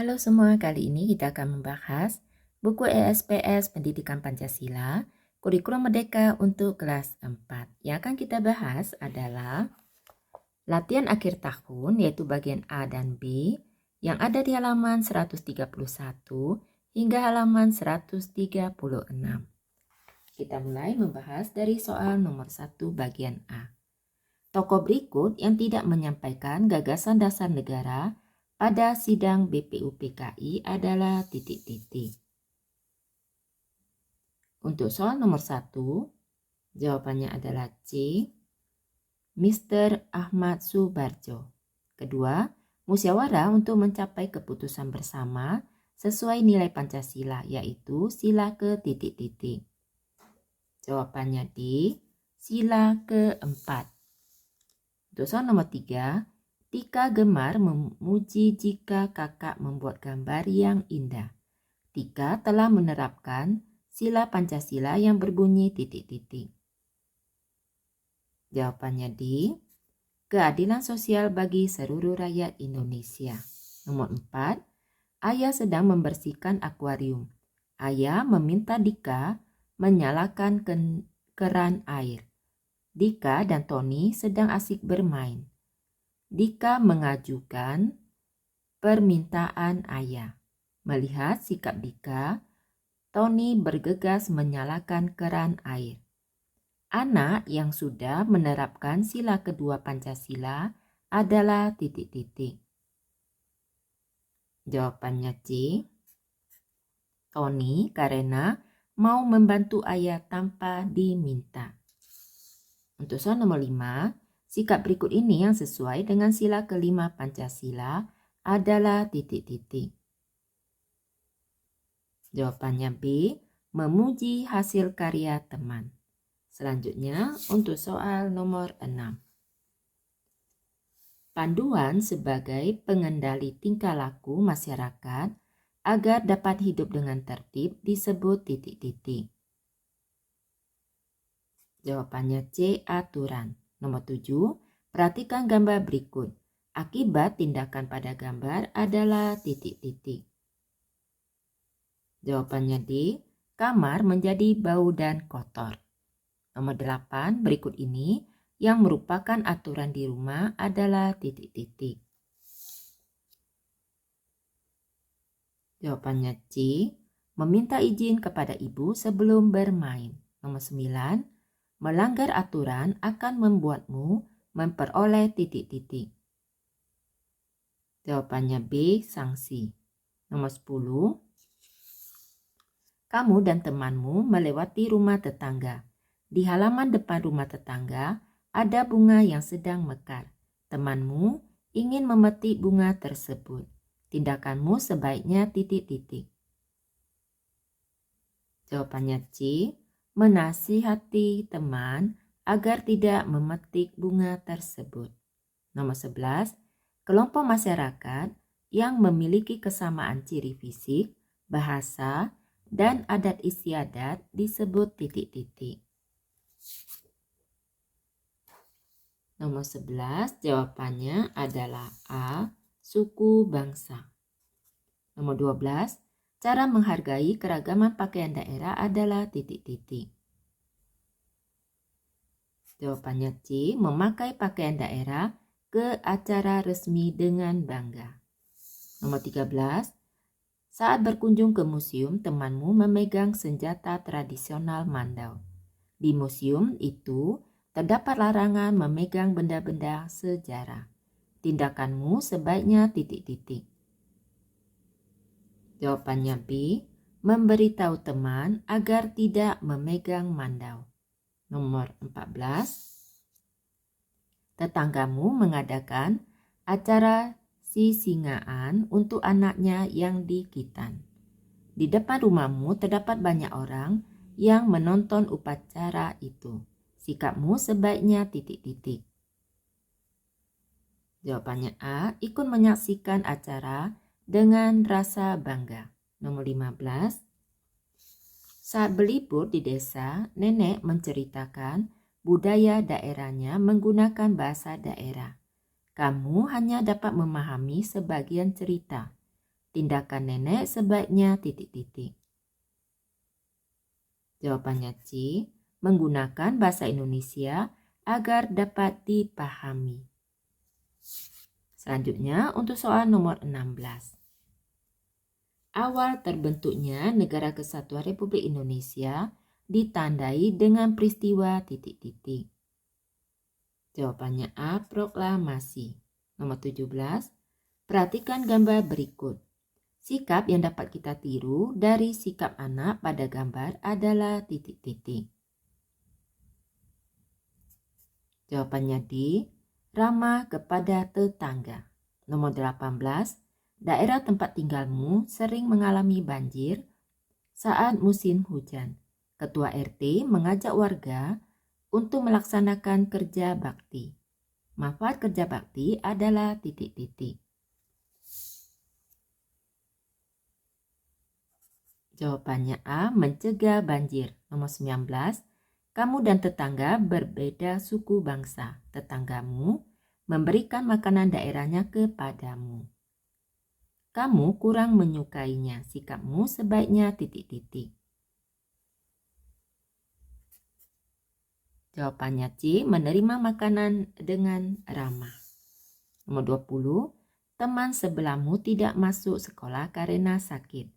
Halo semua, kali ini kita akan membahas buku ESPS Pendidikan Pancasila, Kurikulum Merdeka untuk kelas 4. Yang akan kita bahas adalah latihan akhir tahun yaitu bagian A dan B yang ada di halaman 131 hingga halaman 136. Kita mulai membahas dari soal nomor 1 bagian A. Tokoh berikut yang tidak menyampaikan gagasan dasar negara pada sidang BPUPKI adalah titik-titik. Untuk soal nomor 1, jawabannya adalah C, Mr. Ahmad Subarjo. Kedua, musyawarah untuk mencapai keputusan bersama sesuai nilai Pancasila, yaitu sila ke titik-titik. Jawabannya D, sila keempat. Untuk soal nomor 3, Tika gemar memuji jika kakak membuat gambar yang indah. Tika telah menerapkan sila Pancasila yang berbunyi titik-titik. Jawabannya D, keadilan sosial bagi seluruh rakyat Indonesia. Nomor 4, ayah sedang membersihkan akuarium. Ayah meminta Dika menyalakan keran air. Dika dan Tony sedang asik bermain. Dika mengajukan permintaan ayah. Melihat sikap Dika, Tony bergegas menyalakan keran air. Anak yang sudah menerapkan sila kedua Pancasila adalah titik-titik. Jawabannya C, Tony karena mau membantu ayah tanpa diminta. Untuk soal nomor 5, sikap berikut ini yang sesuai dengan sila kelima Pancasila adalah titik-titik. Jawabannya B, memuji hasil karya teman. Selanjutnya untuk soal nomor 6. Panduan sebagai pengendali tingkah laku masyarakat agar dapat hidup dengan tertib disebut titik-titik. Jawabannya C, aturan. Nomor 7, perhatikan gambar berikut. Akibat tindakan pada gambar adalah titik-titik. Jawabannya D, kamar menjadi bau dan kotor. Nomor 8, berikut ini yang merupakan aturan di rumah adalah titik-titik. Jawabannya C, meminta izin kepada ibu sebelum bermain. Nomor 9, melanggar aturan akan membuatmu memperoleh titik-titik. Jawabannya B, sanksi. Nomor 10, kamu dan temanmu melewati rumah tetangga. Di halaman depan rumah tetangga ada bunga yang sedang mekar. Temanmu ingin memetik bunga tersebut. Tindakanmu sebaiknya titik-titik. Jawabannya C, menasihati teman agar tidak memetik bunga tersebut. Nomor 11, kelompok masyarakat yang memiliki kesamaan ciri fisik, bahasa, dan adat istiadat disebut titik-titik. Nomor 11, jawabannya adalah A, suku bangsa. Nomor 12, cara menghargai keragaman pakaian daerah adalah titik-titik. Jawabannya C, memakai pakaian daerah ke acara resmi dengan bangga. Nomor 13, saat berkunjung ke museum, temanmu memegang senjata tradisional Mandau. Di museum itu terdapat larangan memegang benda-benda sejarah. Tindakanmu sebaiknya titik-titik. Jawabannya B, memberitahu teman agar tidak memegang Mandau. Nomor 14, tetanggamu mengadakan acara sisingaan untuk anaknya yang di Kitan. Di depan rumahmu terdapat banyak orang yang menonton upacara itu. Sikapmu sebaiknya titik-titik. Jawabannya A, ikut menyaksikan acara dengan rasa bangga. Nomor 15, saat berlibur di desa, nenek menceritakan budaya daerahnya menggunakan bahasa daerah. Kamu hanya dapat memahami sebagian cerita. Tindakan nenek sebaiknya titik-titik. Jawabannya C. Menggunakan bahasa Indonesia agar dapat dipahami. Selanjutnya untuk soal nomor 16. Awal terbentuknya Negara Kesatuan Republik Indonesia ditandai dengan peristiwa titik-titik. Jawabannya A. Proklamasi. Nomor 17. Perhatikan gambar berikut. Sikap yang dapat kita tiru dari sikap anak pada gambar adalah titik-titik. Jawabannya D. Ramah kepada tetangga. Nomor 18. Daerah tempat tinggalmu sering mengalami banjir saat musim hujan. Ketua RT mengajak warga untuk melaksanakan kerja bakti. Manfaat kerja bakti adalah titik-titik. Jawabannya A. Mencegah banjir. Nomor 19. Kamu dan tetangga berbeda suku bangsa. Tetanggamu memberikan makanan daerahnya kepadamu. Kamu kurang menyukainya. Sikapmu sebaiknya titik-titik. Jawabannya C. Menerima makanan dengan ramah. Nomor 20. Teman sebelahmu tidak masuk sekolah karena sakit.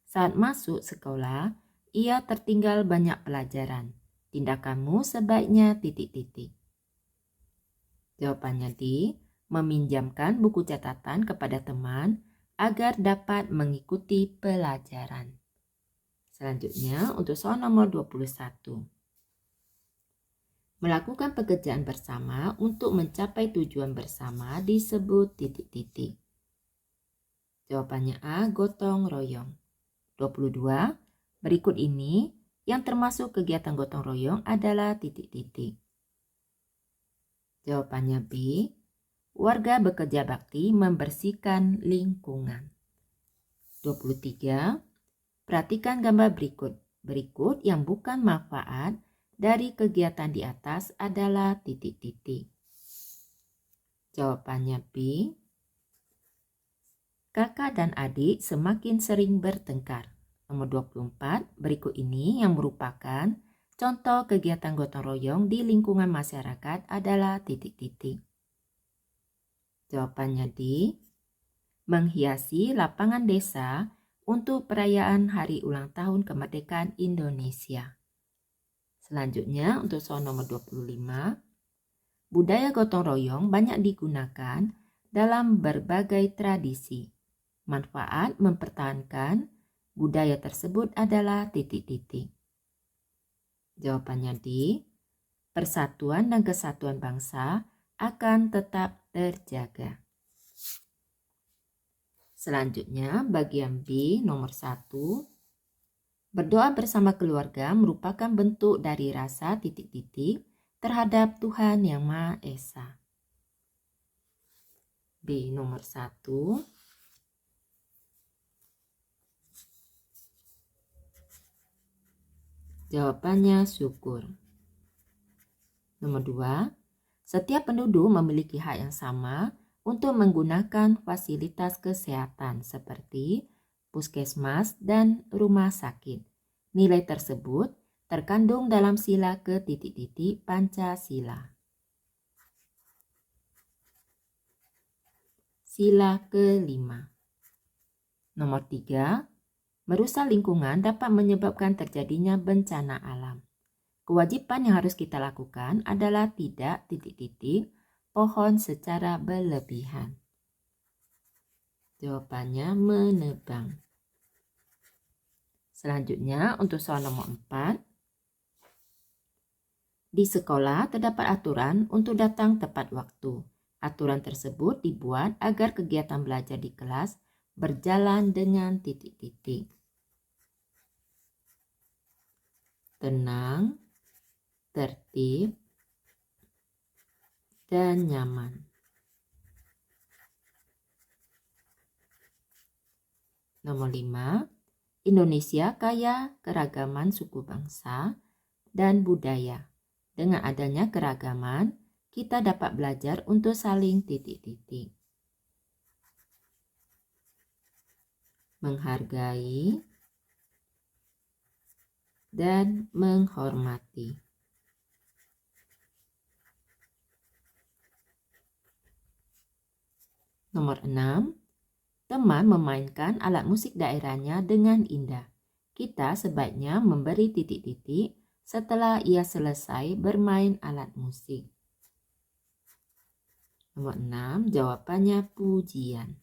Saat masuk sekolah, ia tertinggal banyak pelajaran. Tindakanmu sebaiknya titik-titik. Jawabannya D. Meminjamkan buku catatan kepada teman agar dapat mengikuti pelajaran. Selanjutnya untuk soal nomor 21. Melakukan pekerjaan bersama untuk mencapai tujuan bersama disebut titik-titik. Jawabannya A. Gotong royong. 22. Berikut ini yang termasuk kegiatan gotong royong adalah titik-titik. Jawabannya B. Warga bekerja bakti membersihkan lingkungan. 23. Perhatikan gambar berikut. Berikut yang bukan manfaat dari kegiatan di atas adalah titik-titik. Jawabannya B. Kakak dan adik semakin sering bertengkar. Nomor 24, berikut ini yang merupakan contoh kegiatan gotong royong di lingkungan masyarakat adalah titik-titik. Jawabannya D. Menghiasi lapangan desa untuk perayaan hari ulang tahun kemerdekaan Indonesia. Selanjutnya untuk soal nomor 25. Budaya gotong royong banyak digunakan dalam berbagai tradisi. Manfaat mempertahankan budaya tersebut adalah titik-titik. Jawabannya D. Persatuan dan kesatuan bangsa akan tetap terjaga. Selanjutnya bagian B nomor 1. Berdoa bersama keluarga merupakan bentuk dari rasa titik-titik terhadap Tuhan Yang Maha Esa. B nomor 1. Jawabannya syukur. Nomor 2. Setiap penduduk memiliki hak yang sama untuk menggunakan fasilitas kesehatan seperti puskesmas dan rumah sakit. Nilai tersebut terkandung dalam sila ke-titik-titik Pancasila. Sila ke-5. Nomor 3. Merusak lingkungan dapat menyebabkan terjadinya bencana alam. Kewajiban yang harus kita lakukan adalah tidak titik-titik pohon secara berlebihan. Jawabannya menebang. Selanjutnya untuk soal nomor 4. Di sekolah terdapat aturan untuk datang tepat waktu. Aturan tersebut dibuat agar kegiatan belajar di kelas berjalan dengan titik-titik. Tenang, tertib, dan nyaman. Nomor 5. Indonesia kaya keragaman suku bangsa dan budaya. Dengan adanya keragaman, kita dapat belajar untuk saling titik-titik. menghargai, dan menghormati. Nomor 6, teman memainkan alat musik daerahnya dengan indah. Kita sebaiknya memberi titik-titik setelah ia selesai bermain alat musik. Nomor 6, jawabannya pujian.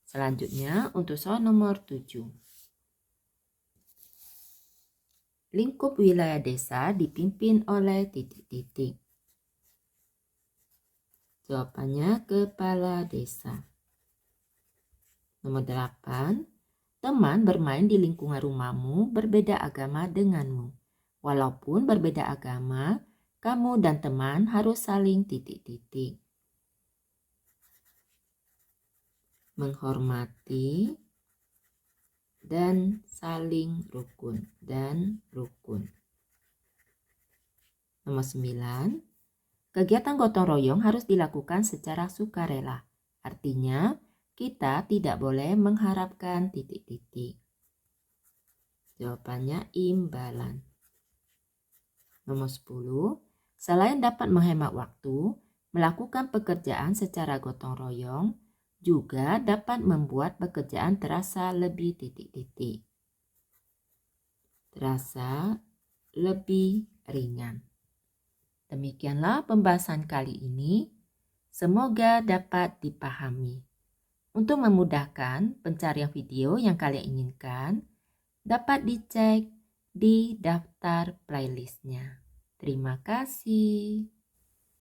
Selanjutnya untuk soal nomor 7. Lingkup wilayah desa dipimpin oleh titik-titik. Jawabannya kepala desa. Nomor 8. Teman bermain di lingkungan rumahmu berbeda agama denganmu. Walaupun berbeda agama, kamu dan teman harus saling titik-titik. Menghormati dan saling rukun Nomor 9. Kegiatan gotong royong harus dilakukan secara sukarela. Artinya, kita tidak boleh mengharapkan titik-titik. Jawabannya imbalan. Nomor 10. Selain dapat menghemat waktu, melakukan pekerjaan secara gotong royong juga dapat membuat pekerjaan terasa lebih titik-titik. Terasa lebih ringan. Demikianlah pembahasan kali ini. Semoga dapat dipahami. Untuk memudahkan pencarian video yang kalian inginkan, dapat dicek di daftar playlistnya. Terima kasih.